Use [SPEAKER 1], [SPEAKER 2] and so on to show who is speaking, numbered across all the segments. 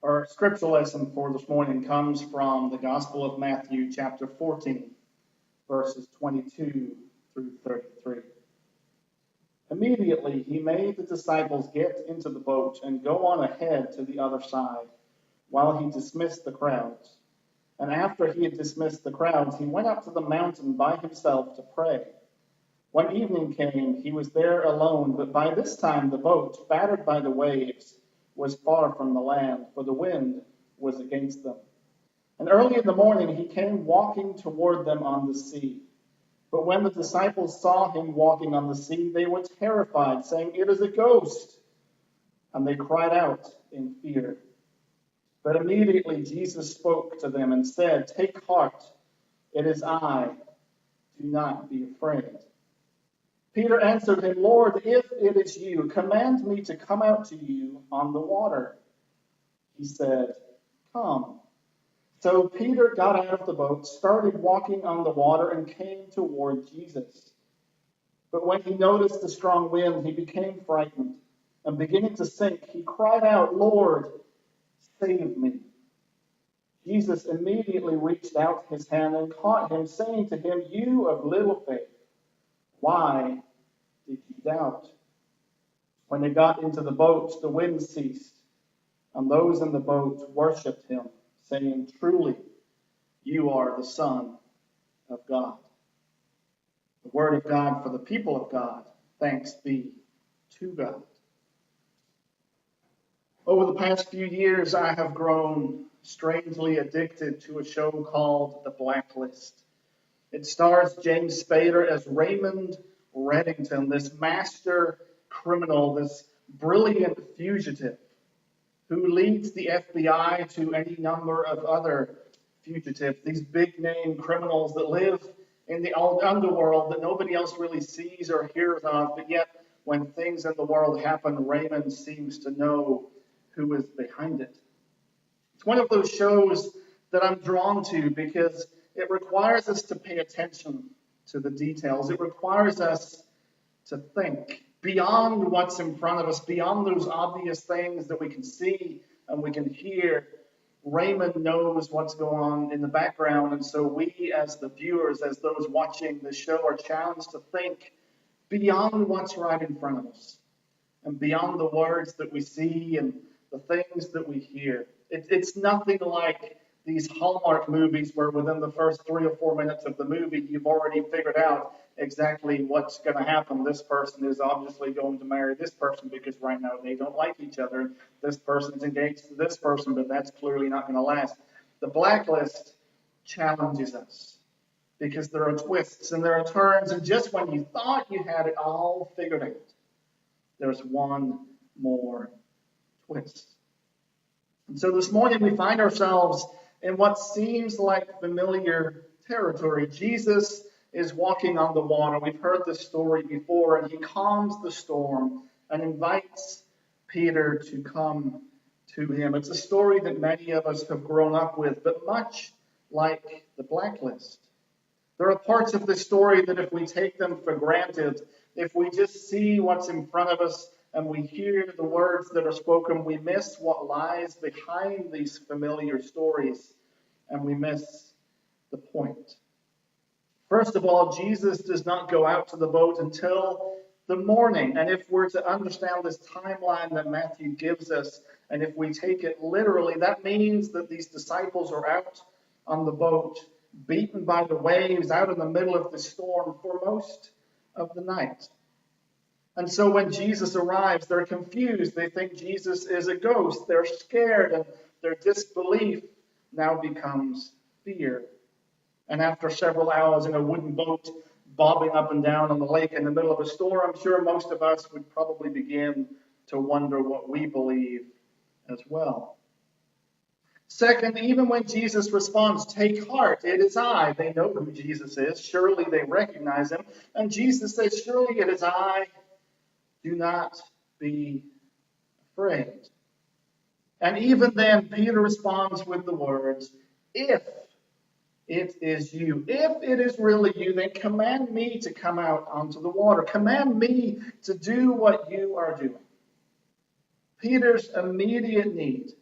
[SPEAKER 1] Our scripture lesson for this morning comes from the Gospel of Matthew, chapter 14, verses 22 through 33. Immediately he made the disciples get into the boat and go on ahead to the other side, while he dismissed the crowds. And after he had dismissed the crowds, he went up to the mountain by himself to pray. When evening came, he was there alone, but by this time the boat, battered by the waves, was far from the land, for the wind was against them. And early in the morning he came walking toward them on the sea. But when the disciples saw him walking on the sea, they were terrified, saying, "It is a ghost!" And they cried out in fear. But immediately Jesus spoke to them and said, "Take heart, it is I. Do not be afraid." Peter answered him, "Lord, if it is you, command me to come out to you on the water." He said, "Come." So Peter got out of the boat, started walking on the water, and came toward Jesus. But when he noticed the strong wind, he became frightened, and beginning to sink, he cried out, "Lord, save me." Jesus immediately reached out his hand and caught him, saying to him, "You of little faith, why did you doubt?" When they got into the boat, the wind ceased, and those in the boat worshipped him, saying, "Truly, you are the Son of God." The word of God for the people of God. Thanks be to God. Over the past few years, I have grown strangely addicted to a show called The Blacklist. It stars James Spader as Raymond Reddington, this master criminal, this brilliant fugitive who leads the FBI to any number of other fugitives, these big-name criminals that live in the underworld that nobody else really sees or hears of, but yet when things in the world happen, Raymond seems to know who is behind it. It's one of those shows that I'm drawn to because it requires us to pay attention to the details. It requires us to think beyond what's in front of us, beyond those obvious things that we can see and we can hear. Raymond knows what's going on in the background, and so we as the viewers, as those watching the show, are challenged to think beyond what's right in front of us and beyond the words that we see and the things that we hear. It's nothing like these Hallmark movies where within the first 3 or 4 minutes of the movie, you've already figured out exactly what's going to happen. This person is obviously going to marry this person because right now they don't like each other. This person's engaged to this person, but that's clearly not going to last. The Blacklist challenges us because there are twists and there are turns, and just when you thought you had it all figured out, there's one more twist. And so this morning we find ourselves in what seems like familiar territory. Jesus is walking on the water. We've heard this story before, and he calms the storm and invites Peter to come to him. It's a story that many of us have grown up with, but much like the Blacklist. There are parts of this story that if we take them for granted, if we just see what's in front of us and we hear the words that are spoken, we miss what lies behind these familiar stories, and we miss the point. First of all, Jesus does not go out to the boat until the morning. And if we're to understand this timeline that Matthew gives us, and if we take it literally, that means that these disciples are out on the boat, beaten by the waves, out in the middle of the storm for most of the night. And so when Jesus arrives, they're confused. They think Jesus is a ghost. They're scared, and their disbelief now becomes fear. And after several hours in a wooden boat bobbing up and down on the lake in the middle of a storm, I'm sure most of us would probably begin to wonder what we believe as well. Second, even when Jesus responds, "Take heart, it is I," they know who Jesus is. Surely they recognize him. And Jesus says, "Surely it is I. Do not be afraid." And even then, Peter responds with the words, "If it is you, if it is really you, then command me to come out onto the water. Command me to do what you are doing." Peter's immediate need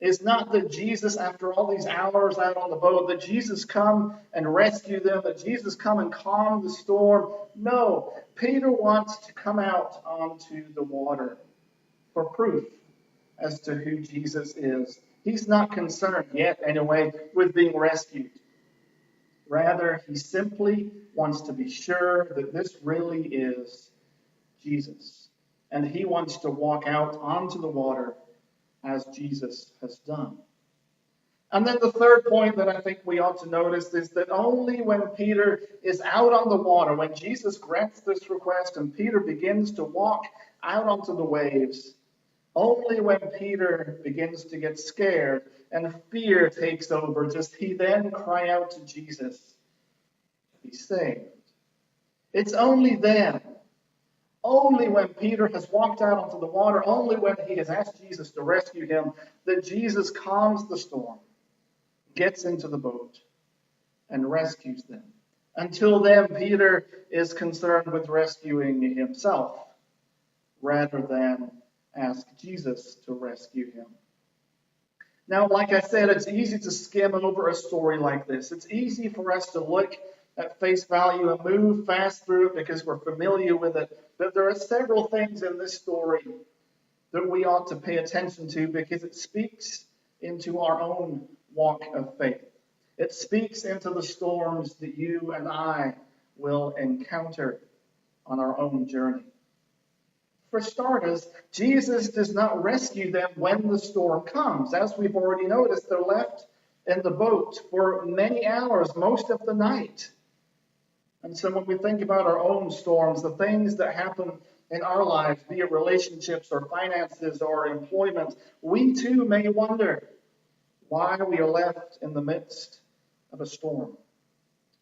[SPEAKER 1] It's not that Jesus, after all these hours out on the boat, that Jesus come and rescue them, that Jesus come and calm the storm. No, Peter wants to come out onto the water for proof as to who Jesus is. He's not concerned yet, anyway, with being rescued. Rather, he simply wants to be sure that this really is Jesus. And he wants to walk out onto the water as Jesus has done. And then the third point that I think we ought to notice is that only when Peter is out on the water, when Jesus grants this request and Peter begins to walk out onto the waves, only when Peter begins to get scared and fear takes over does he then cry out to Jesus to be saved. It's only then, only when Peter has walked out onto the water, only when he has asked Jesus to rescue him, that Jesus calms the storm, gets into the boat, and rescues them. Until then, Peter is concerned with rescuing himself rather than ask Jesus to rescue him. Now, like I said, it's easy to skim over a story like this. It's easy for us to look at face value and move fast through it because we're familiar with it. But there are several things in this story that we ought to pay attention to because it speaks into our own walk of faith. It speaks into the storms that you and I will encounter on our own journey. For starters, Jesus does not rescue them when the storm comes. As we've already noticed, they're left in the boat for many hours, most of the night. And so when we think about our own storms, the things that happen in our lives, be it relationships or finances or employment, we too may wonder why we are left in the midst of a storm.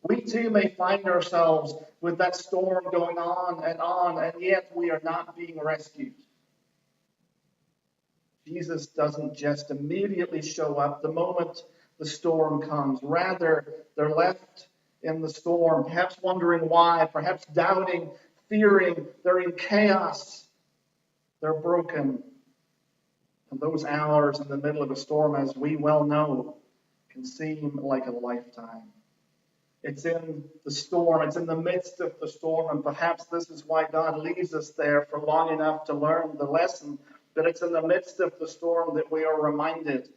[SPEAKER 1] We too may find ourselves with that storm going on, and yet we are not being rescued. Jesus doesn't just immediately show up the moment the storm comes. Rather, they're left in the storm, perhaps wondering why, perhaps doubting, fearing. They're in chaos. They're broken. And those hours in the middle of a storm, as we well know, can seem like a lifetime. It's in the storm. It's in the midst of the storm. And perhaps this is why God leaves us there for long enough to learn the lesson. But it's in the midst of the storm that we are reminded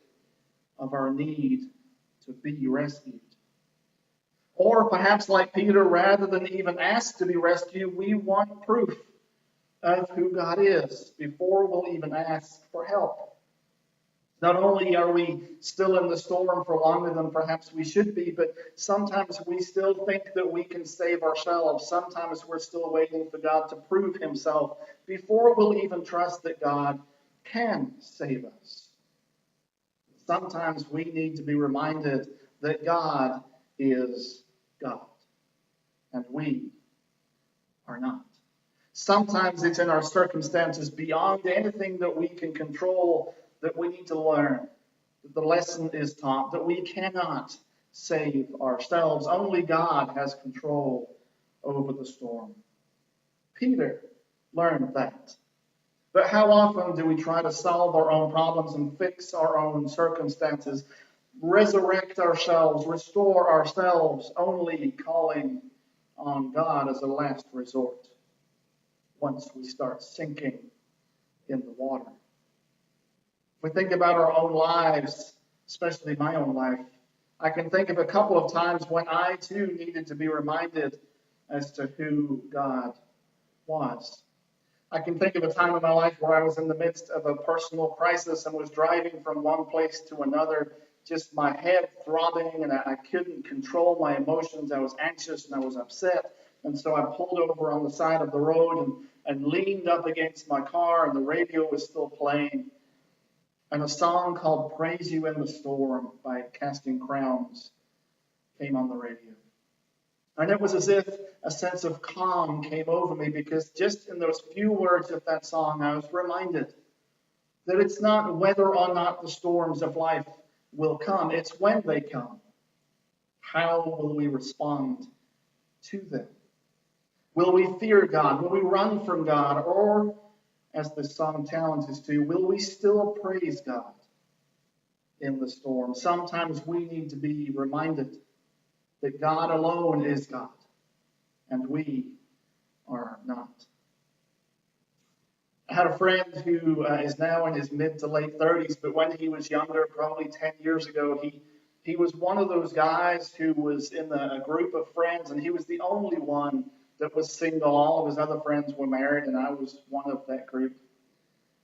[SPEAKER 1] of our need to be rescued. Or perhaps like Peter, rather than even ask to be rescued, we want proof of who God is before we'll even ask for help. Not only are we still in the storm for longer than perhaps we should be, but sometimes we still think that we can save ourselves. Sometimes we're still waiting for God to prove himself before we'll even trust that God can save us. Sometimes we need to be reminded that God is God, and we are not. Sometimes it's in our circumstances beyond anything that we can control that we need to learn, that the lesson is taught, that we cannot save ourselves. Only God has control over the storm. Peter learned that. But how often do we try to solve our own problems and fix our own circumstances, resurrect ourselves, restore ourselves, only calling on God as a last resort once we start sinking in the water? If we think about our own lives, especially my own life, I can think of a couple of times when I too needed to be reminded as to who God was. I can think of a time in my life where I was in the midst of a personal crisis and was driving from one place to another, just my head throbbing, and I couldn't control my emotions. I was anxious and I was upset. And so I pulled over on the side of the road and leaned up against my car, and the radio was still playing. And a song called Praise You in the Storm by Casting Crowns came on the radio. And it was as if a sense of calm came over me, because just in those few words of that song, I was reminded that it's not whether or not the storms of life will come, it's when they come. How will we respond to them? Will we fear God? Will we run from God? Or, as the song challenges to, will we still praise God? in the storm. Sometimes we need to be reminded that God alone is God, and we are not. I had a friend who is now in his mid to late 30s, but when he was younger, probably 10 years ago, he was one of those guys who was in a group of friends, and he was the only one that was single. All of his other friends were married, and I was one of that group.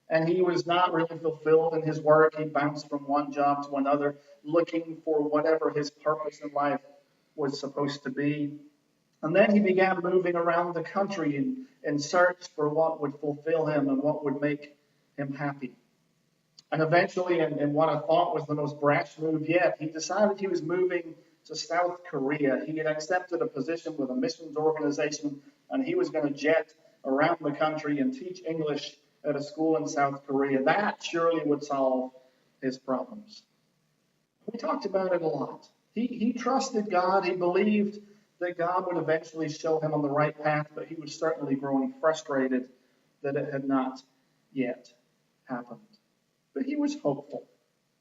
[SPEAKER 1] And he was not really fulfilled in his work. He bounced from one job to another, looking for whatever his purpose in life was supposed to be. And then he began moving around the country in search for what would fulfill him and what would make him happy. And eventually, in what I thought was the most brash move yet, he decided he was moving to South Korea. He had accepted a position with a missions organization, and he was going to jet around the country and teach English at a school in South Korea. That surely would solve his problems. We talked about it a lot. He trusted God. He believed that God would eventually show him on the right path, but he was certainly growing frustrated that it had not yet happened. But he was hopeful.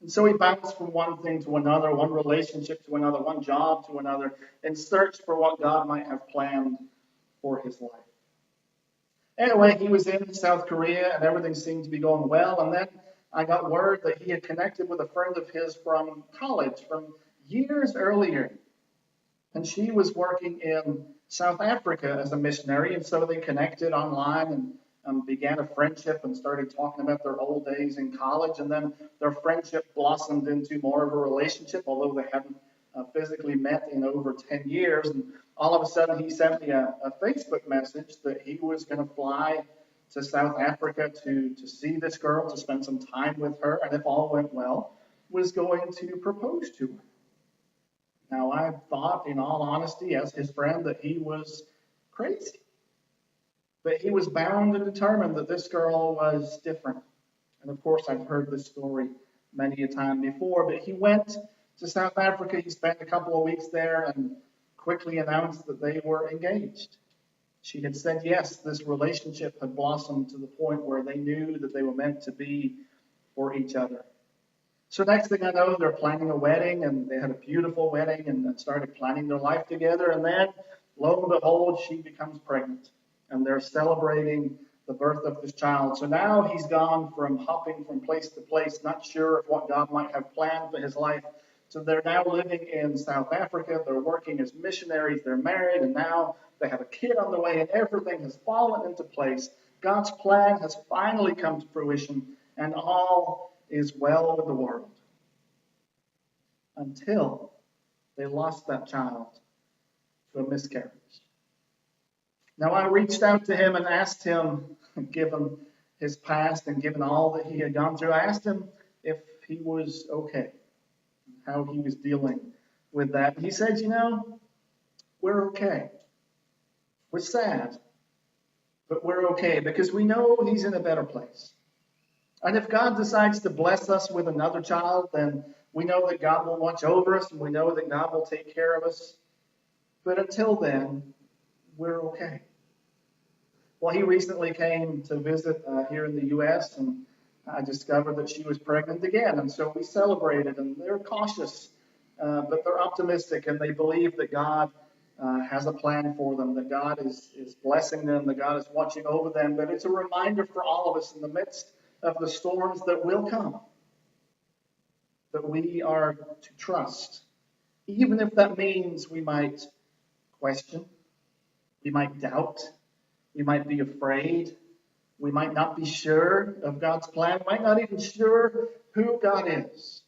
[SPEAKER 1] And so he bounced from one thing to another, one relationship to another, one job to another, in search for what God might have planned for his life. Anyway, he was in South Korea and everything seemed to be going well. And then I got word that he had connected with a friend of his from college from years earlier. And she was working in South Africa as a missionary. And so they connected online and began a friendship and started talking about their old days in college. And then their friendship blossomed into more of a relationship, although they hadn't physically met in over 10 years. And all of a sudden, he sent me a Facebook message that he was going to fly to South Africa to see this girl, to spend some time with her, and if all went well, was going to propose to her. Now, I thought, in all honesty, as his friend, that he was crazy. But he was bound and determined that this girl was different. And of course, I've heard this story many a time before, but he went to South Africa. He spent a couple of weeks there and quickly announced that they were engaged. She had said yes. This relationship had blossomed to the point where they knew that they were meant to be for each other. So next thing I know, they're planning a wedding, and they had a beautiful wedding and started planning their life together. And then, lo and behold, she becomes pregnant, and they're celebrating the birth of this child. So now he's gone from hopping from place to place, not sure of what God might have planned for his life. So they're now living in South Africa. They're working as missionaries. They're married, and now they have a kid on the way, and everything has fallen into place. God's plan has finally come to fruition, and all is well with the world. Until they lost that child to a miscarriage. Now, I reached out to him and asked him, given his past and given all that he had gone through, I asked him if he was okay, how he was dealing with that. And he said, we're okay. We're sad, but we're okay because we know he's in a better place. And if God decides to bless us with another child, then we know that God will watch over us and we know that God will take care of us. But until then, we're okay. Well, he recently came to visit here in the U.S., and I discovered that she was pregnant again. And so we celebrated, and they're cautious, but they're optimistic, and they believe that God has a plan for them, that God is blessing them, that God is watching over them. But it's a reminder for all of us in the midst of the storms that will come, that we are to trust, even if that means we might question, we might doubt, we might be afraid. We might not be sure of God's plan. We might not even sure who God is.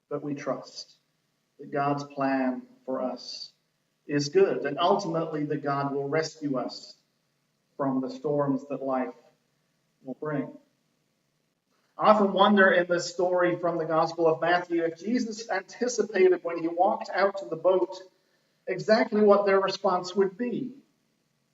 [SPEAKER 1] But we trust that God's plan for us is good. And ultimately that God will rescue us from the storms that life will bring. I often wonder in this story from the Gospel of Matthew if Jesus anticipated when he walked out to the boat exactly what their response would be.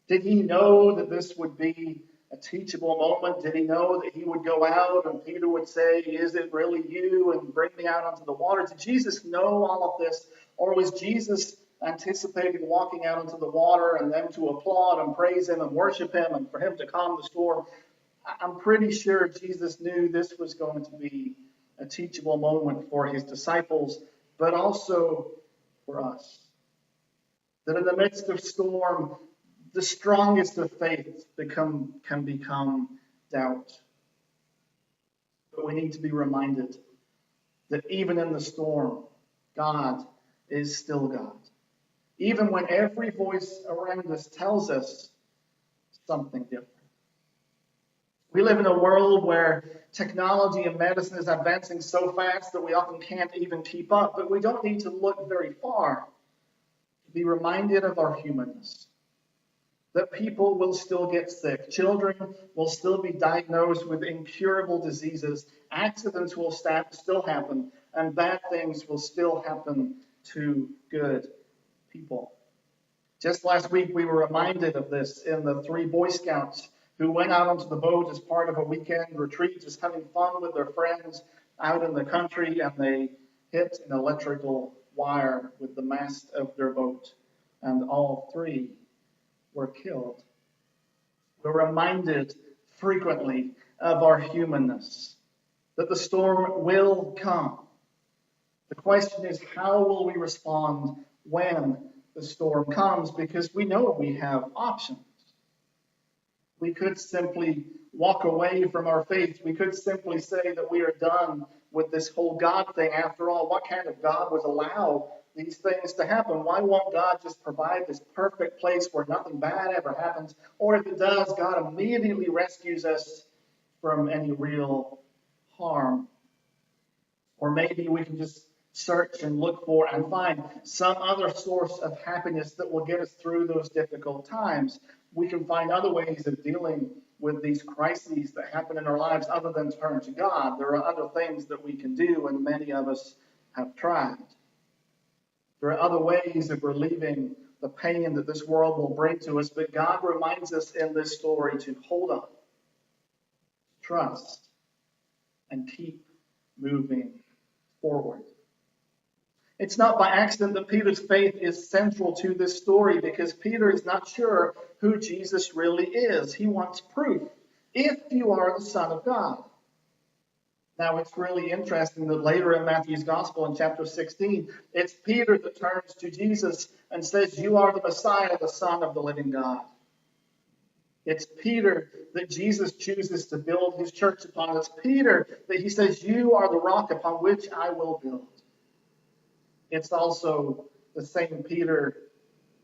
[SPEAKER 1] Did he know that this would be a teachable moment? Did he know that he would go out and Peter would say, "Is it really you?" and bring me out onto the water? Did Jesus know all of this? Or was Jesus anticipating walking out into the water and them to applaud and praise him and worship him and for him to calm the storm? I'm pretty sure Jesus knew this was going to be a teachable moment for his disciples, but also for us. That in the midst of storm, the strongest of faith can become doubt. But we need to be reminded that even in the storm, God is still God. Even when every voice around us tells us something different. We live in a world where technology and medicine is advancing so fast that we often can't even keep up, but we don't need to look very far to be reminded of our humanness. That people will still get sick, children will still be diagnosed with incurable diseases, accidents will still happen, and bad things will still happen to good people. Just last week, we were reminded of this in the 3 Boy Scouts who went out onto the boat as part of a weekend retreat, just having fun with their friends out in the country, and they hit an electrical wire with the mast of their boat, and all 3 were killed. We're reminded frequently of our humanness, that the storm will come. The question is, how will we respond when the storm comes? Because we know we have options. We could simply walk away from our faith. We could simply say that we are done with this whole God thing. After all, what kind of God would allow these things to happen? Why won't God just provide this perfect place where nothing bad ever happens? Or if it does, God immediately rescues us from any real harm. Or maybe we can just search and look for and find some other source of happiness that will get us through those difficult times. We can find other ways of dealing with these crises that happen in our lives other than turn to God. There are other things that we can do, and many of us have tried. There are other ways of relieving the pain that this world will bring to us, but God reminds us in this story to hold on, trust, and keep moving forward. It's not by accident that Peter's faith is central to this story, because Peter is not sure who Jesus really is. He wants proof. If you are the Son of God. Now, it's really interesting that later in Matthew's Gospel in chapter 16, it's Peter that turns to Jesus and says, "You are the Messiah, the Son of the living God." It's Peter that Jesus chooses to build his church upon. It's Peter that he says, "You are the rock upon which I will build." It's also the same Peter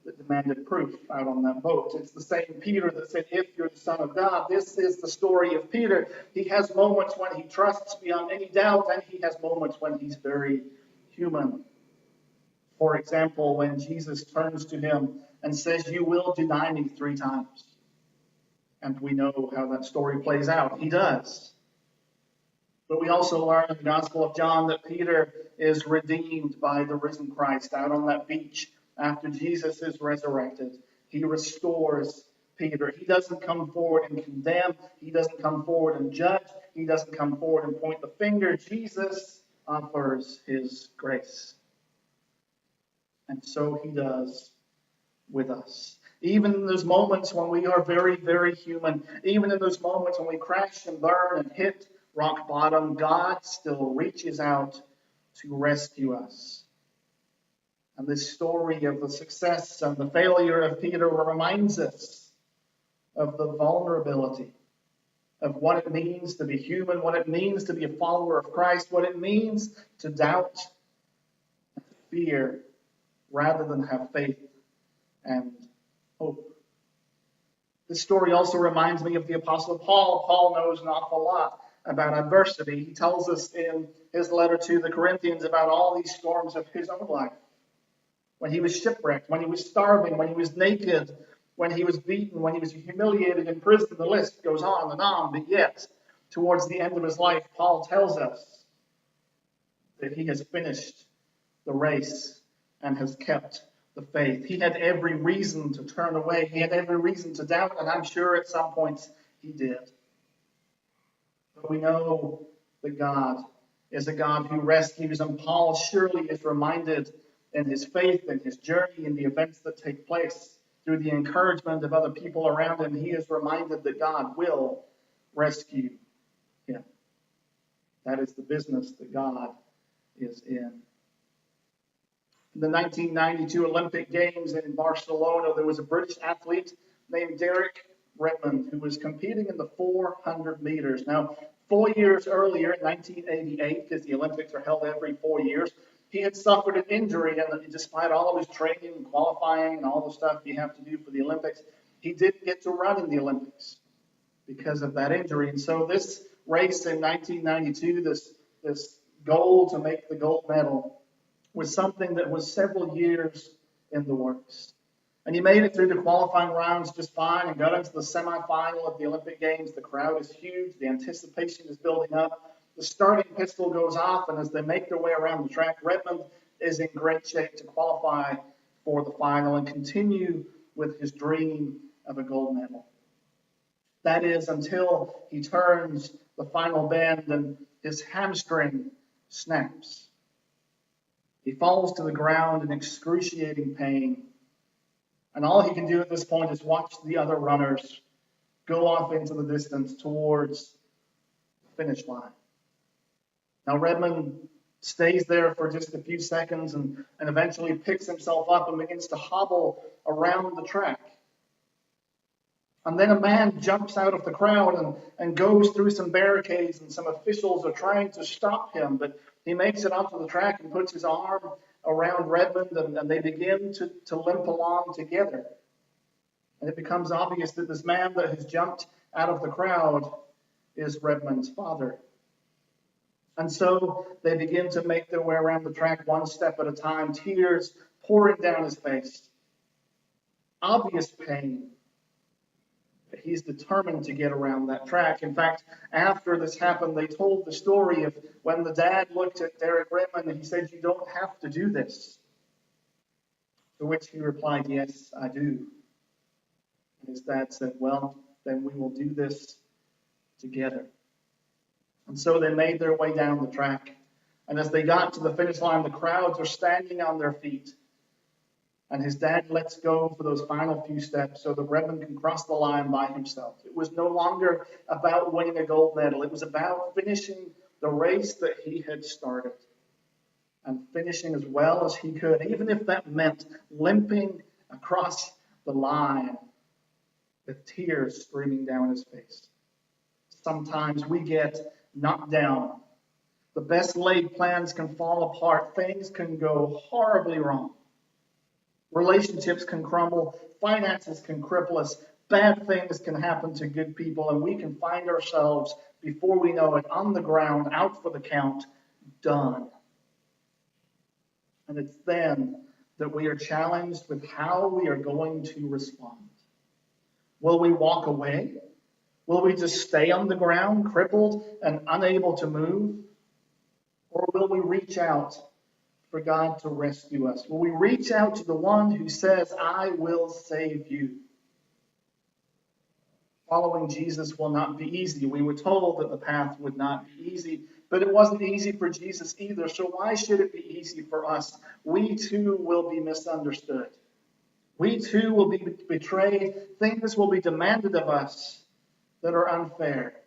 [SPEAKER 1] that demanded proof out on that boat. It's the same Peter that said, "If you're the Son of God." This is the story of Peter. He has moments when he trusts beyond any doubt, and he has moments when he's very human. For example, when Jesus turns to him and says, "You will deny me 3 times." And we know how that story plays out. He does. But we also learn in the Gospel of John that Peter is redeemed by the risen Christ out on that beach after Jesus is resurrected. He restores Peter. He doesn't come forward and condemn. He doesn't come forward and judge. He doesn't come forward and point the finger. Jesus offers his grace. And so he does with us. Even in those moments when we are very, very human, even in those moments when we crash and burn and hit rock bottom, God still reaches out to rescue us. And this story of the success and the failure of Peter reminds us of the vulnerability of what it means to be human, what it means to be a follower of Christ, what it means to doubt and to fear rather than have faith and hope. This story also reminds me of the Apostle Paul. Paul knows an awful lot about adversity. He tells us in his letter to the Corinthians about all these storms of his own life. When he was shipwrecked, when he was starving, when he was naked, when he was beaten, when he was humiliated in prison, the list goes on and on. But yet, towards the end of his life, Paul tells us that he has finished the race and has kept the faith. He had every reason to turn away. He had every reason to doubt, and I'm sure at some points he did. But we know that God is a God who rescues, and Paul surely is reminded in his faith and his journey in the events that take place through the encouragement of other people around him. He is reminded that God will rescue him. That is the business that God is in. In the 1992 Olympic Games in Barcelona, there was a British athlete named Derek Redmond who was competing in the 400 meters. Now, 4 years earlier, in 1988, because the Olympics are held every 4 years, he had suffered an injury, and despite all of his training and qualifying and all the stuff you have to do for the Olympics, he didn't get to run in the Olympics because of that injury. And so this race in 1992, this goal to make the gold medal, was something that was several years in the works. And he made it through the qualifying rounds just fine and got into the semifinal of the Olympic Games. The crowd is huge. The anticipation is building up. The starting pistol goes off, and as they make their way around the track, Redmond is in great shape to qualify for the final and continue with his dream of a gold medal. That is until he turns the final bend and his hamstring snaps. He falls to the ground in excruciating pain. And all he can do at this point is watch the other runners go off into the distance towards the finish line. Now, Redmond stays there for just a few seconds and eventually picks himself up and begins to hobble around the track. And then a man jumps out of the crowd and goes through some barricades, and some officials are trying to stop him, but he makes it onto the track and puts his arm around Redmond, and they begin to limp along together. And it becomes obvious that this man that has jumped out of the crowd is Redmond's father. And so they begin to make their way around the track one step at a time, tears pouring down his face. Obvious pain. But he's determined to get around that track. In fact, after this happened, they told the story of when the dad looked at Derek Redmond and he said, "You don't have to do this." To which he replied, "Yes, I do." And his dad said, "Well, then we will do this together." And so they made their way down the track. And as they got to the finish line, the crowds are standing on their feet. And his dad lets go for those final few steps so that Redmond can cross the line by himself. It was no longer about winning a gold medal. It was about finishing the race that he had started and finishing as well as he could, even if that meant limping across the line with tears streaming down his face. Sometimes we get knocked down. The best laid plans can fall apart. Things can go horribly wrong. Relationships can crumble, finances can cripple us, bad things can happen to good people, and we can find ourselves, before we know it, on the ground, out for the count, done. And it's then that we are challenged with how we are going to respond. Will we walk away? Will we just stay on the ground, crippled and unable to move? Or will we reach out for God to rescue us? Will we reach out to the one who says, "I will save you"? Following Jesus will not be easy. We were told that the path would not be easy, but it wasn't easy for Jesus either. So why should it be easy for us? We too will be misunderstood. We too will be betrayed. Things will be demanded of us that are unfair.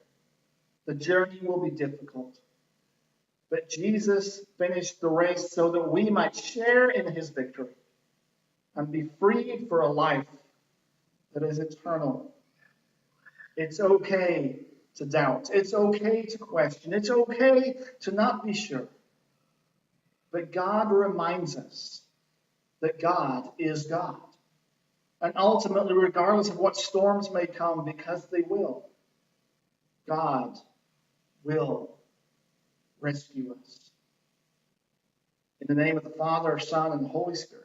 [SPEAKER 1] The journey will be difficult. But Jesus finished the race so that we might share in his victory and be freed for a life that is eternal. It's okay to doubt. It's okay to question. It's okay to not be sure. But God reminds us that God is God. And ultimately, regardless of what storms may come, because they will, God will rescue us. In the name of the Father, Son, and the Holy Spirit.